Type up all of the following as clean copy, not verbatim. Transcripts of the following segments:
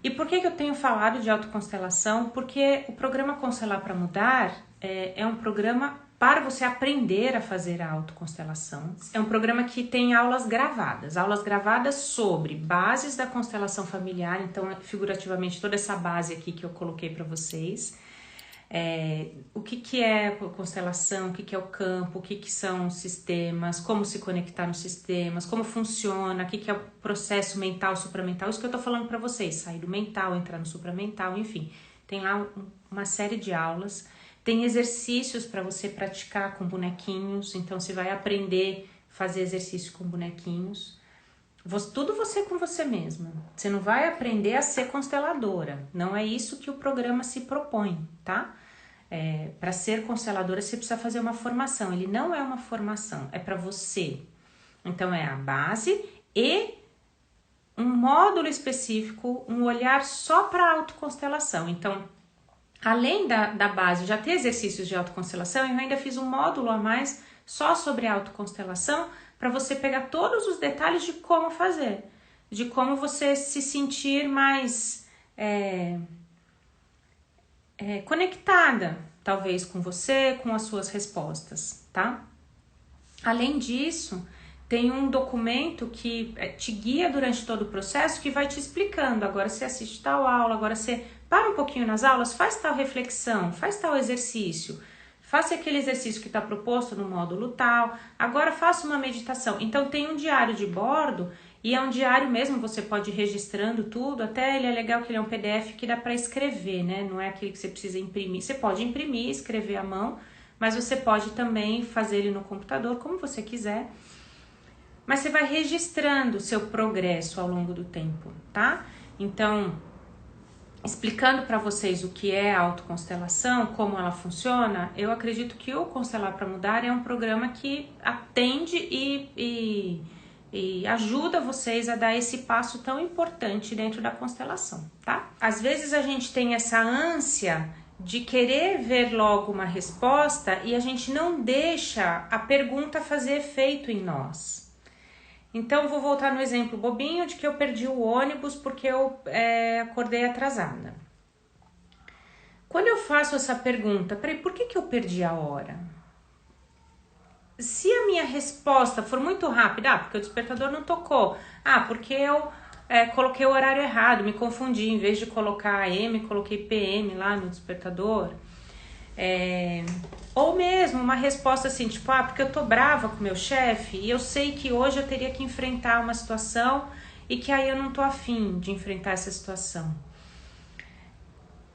E por que eu tenho falado de autoconstelação? Porque o programa Constelar para Mudar é um programa para você aprender a fazer a autoconstelação. É um programa que tem aulas gravadas sobre bases da constelação familiar, então figurativamente toda essa base aqui que eu coloquei para vocês. O que é constelação, o que é o campo, o que são sistemas, como se conectar nos sistemas, como funciona, o que é o processo mental, supramental, isso que eu tô falando para vocês, sair do mental, entrar no supramental, enfim, tem lá uma série de aulas, tem exercícios para você praticar com bonequinhos, então você vai aprender a fazer exercício com bonequinhos, tudo você com você mesma. Você não vai aprender a ser consteladora. Não é isso que o programa se propõe, tá? Para ser consteladora, você precisa fazer uma formação. Ele não é uma formação, é para você. Então, é a base e um módulo específico, um olhar só para autoconstelação. Então, além da base já ter exercícios de autoconstelação, eu ainda fiz um módulo a mais só sobre autoconstelação, para você pegar todos os detalhes de como fazer, de como você se sentir mais conectada, talvez, com você, com as suas respostas, tá? Além disso, tem um documento que te guia durante todo o processo, que vai te explicando, agora você assiste tal aula, agora você para um pouquinho nas aulas, faz tal reflexão, faz tal exercício, faça aquele exercício que está proposto no módulo tal, agora faça uma meditação. Então tem um diário de bordo, e é um diário mesmo, você pode ir registrando tudo, até ele é legal que ele é um PDF que dá para escrever, né? Não é aquele que você precisa imprimir. Você pode imprimir, escrever à mão, mas você pode também fazer ele no computador, como você quiser. Mas você vai registrando o seu progresso ao longo do tempo, tá? Então, explicando para vocês o que é a autoconstelação, como ela funciona, eu acredito que o Constelar para Mudar é um programa que atende e ajuda vocês a dar esse passo tão importante dentro da constelação, tá? Às vezes a gente tem essa ânsia de querer ver logo uma resposta e a gente não deixa a pergunta fazer efeito em nós. Então, vou voltar no exemplo bobinho de que eu perdi o ônibus porque eu acordei atrasada. Quando eu faço essa pergunta, peraí, por que eu perdi a hora? Se a minha resposta for muito rápida, porque o despertador não tocou, porque eu coloquei o horário errado, me confundi, em vez de colocar AM, coloquei PM lá no despertador. Ou mesmo uma resposta assim, tipo, porque eu tô brava com meu chefe e eu sei que hoje eu teria que enfrentar uma situação e que aí eu não tô afim de enfrentar essa situação.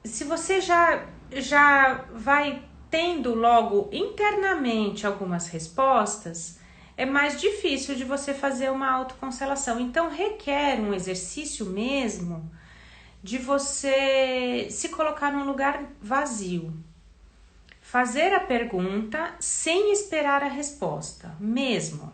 Se você já vai tendo logo internamente algumas respostas, é mais difícil de você fazer uma autoconstelação. Então requer um exercício mesmo de você se colocar num lugar vazio. Fazer a pergunta sem esperar a resposta, mesmo.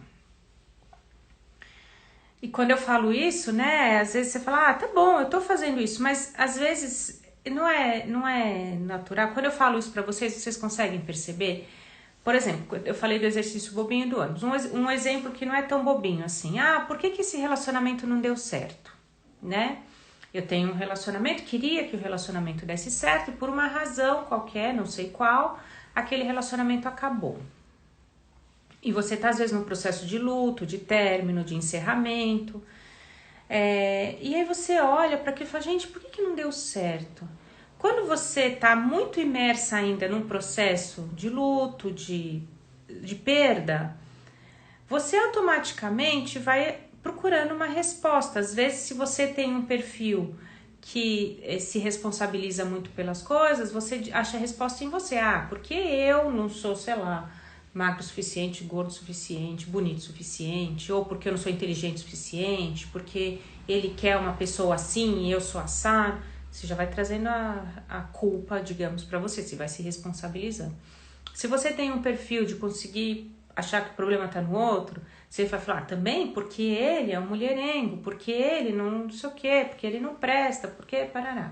E quando eu falo isso, né, às vezes você fala, tá bom, eu tô fazendo isso, mas às vezes não é natural. Quando eu falo isso pra vocês, vocês conseguem perceber? Por exemplo, eu falei do exercício bobinho do ônibus. Um exemplo que não é tão bobinho assim. Por que esse relacionamento não deu certo? Né? Eu tenho um relacionamento, queria que o relacionamento desse certo e por uma razão qualquer, não sei qual, aquele relacionamento acabou. E você tá às vezes num processo de luto, de término, de encerramento. E aí você olha para aquilo e fala, gente, por que não deu certo? Quando você tá muito imersa ainda num processo de luto, de perda, você automaticamente vai procurando uma resposta. Às vezes, se você tem um perfil que se responsabiliza muito pelas coisas, você acha a resposta em você. Porque eu não sou, sei lá, magro o suficiente, gordo o suficiente, bonito o suficiente, ou porque eu não sou inteligente o suficiente, porque ele quer uma pessoa assim e eu sou assado. Você já vai trazendo a culpa, digamos, para você, você vai se responsabilizando. Se você tem um perfil de conseguir achar que o problema está no outro, você vai falar, também porque ele é um mulherengo, porque ele não sei o quê, porque ele não presta, porque parará.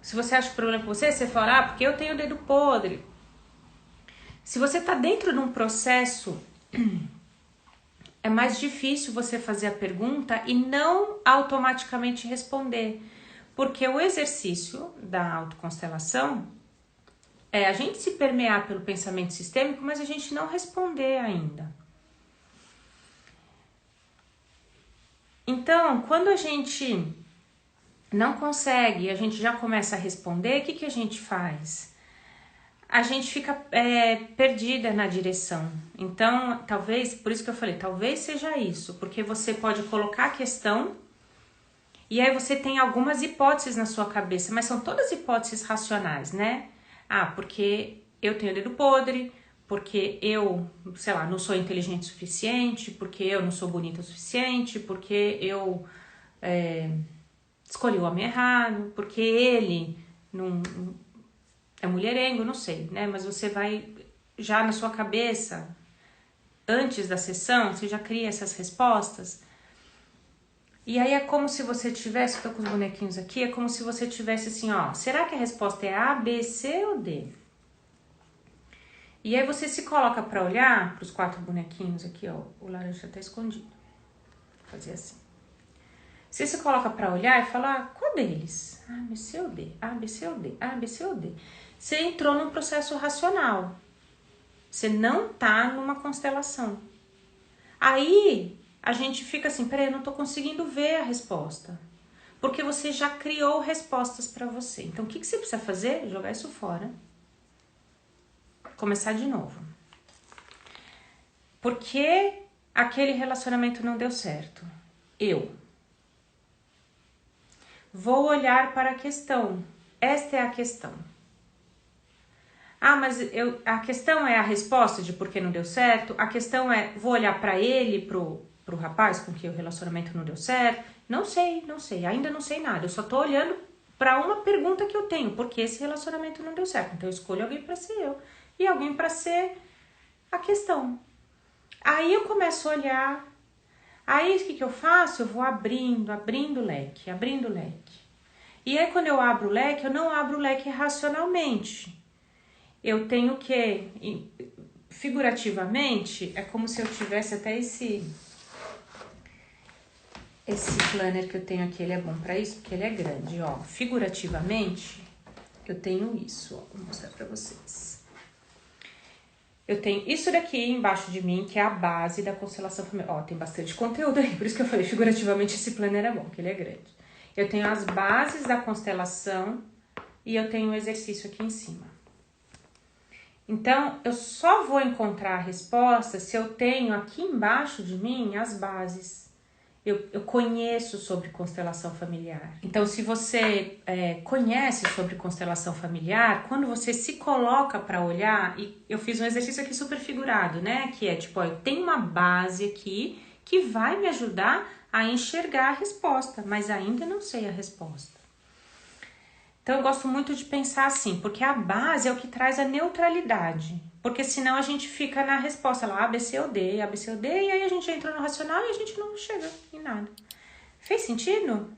Se você acha que o problema é com você, você fala, porque eu tenho o dedo podre. Se você está dentro de um processo, é mais difícil você fazer a pergunta e não automaticamente responder. Porque o exercício da autoconstelação é a gente se permear pelo pensamento sistêmico, mas a gente não responder ainda. Então, quando a gente não consegue, a gente já começa a responder, o que a gente faz? A gente fica perdida na direção. Então, talvez, por isso que eu falei, talvez seja isso, porque você pode colocar a questão e aí você tem algumas hipóteses na sua cabeça, mas são todas hipóteses racionais, né? Ah, porque eu tenho dedo podre, porque eu, sei lá, não sou inteligente o suficiente, porque eu não sou bonita o suficiente, porque eu escolhi o homem errado, porque ele não é mulherengo, não sei, né? Mas você vai já na sua cabeça, antes da sessão, você já cria essas respostas. E aí é como se você tivesse, tô com os bonequinhos aqui, é como se você tivesse assim, ó, será que a resposta é A, B, C ou D? E aí você se coloca para olhar para os 4 bonequinhos aqui, ó, o laranja tá escondido. Vou fazer assim. Você se coloca para olhar e falar, qual deles? A, B, C ou D? A, B, C ou D? A, B, C ou D? Você entrou num processo racional. Você não tá numa constelação. Aí a gente fica assim, peraí, eu não tô conseguindo ver a resposta. Porque você já criou respostas para você. Então, o que você precisa fazer? Jogar isso fora. Começar de novo. Por que aquele relacionamento não deu certo? Eu vou olhar para a questão. Esta é a questão. Ah, mas a questão é a resposta de por que não deu certo? A questão é, vou olhar para ele, pro rapaz com quem o relacionamento não deu certo? Não sei, ainda não sei nada. Eu só tô olhando para uma pergunta que eu tenho, por que esse relacionamento não deu certo? Então eu escolho alguém para ser eu e alguém para ser a questão. Aí eu começo a olhar. Aí o que eu faço? Eu vou abrindo o leque. E aí quando eu abro o leque, eu não abro o leque racionalmente. Eu tenho que, figurativamente, é como se eu tivesse até esse planner que eu tenho aqui, ele é bom para isso, porque ele é grande, ó. Figurativamente, eu tenho isso, ó, vou mostrar para vocês. Eu tenho isso daqui embaixo de mim, que é a base da constelação familiar. Ó, tem bastante conteúdo aí, por isso que eu falei, figurativamente esse planner é bom, porque ele é grande. Eu tenho as bases da constelação e eu tenho um exercício aqui em cima. Então, eu só vou encontrar a resposta se eu tenho aqui embaixo de mim as bases. Eu conheço sobre constelação familiar. Então, se você conhece sobre constelação familiar, quando você se coloca para olhar, e eu fiz um exercício aqui super figurado, né? Que é tipo, ó, eu tenho uma base aqui que vai me ajudar a enxergar a resposta, mas ainda não sei a resposta. Então, eu gosto muito de pensar assim, porque a base é o que traz a neutralidade. Porque senão a gente fica na resposta lá, A, B, C ou D, A, B, C ou D, e aí a gente entra no racional e a gente não chega em nada. Fez sentido?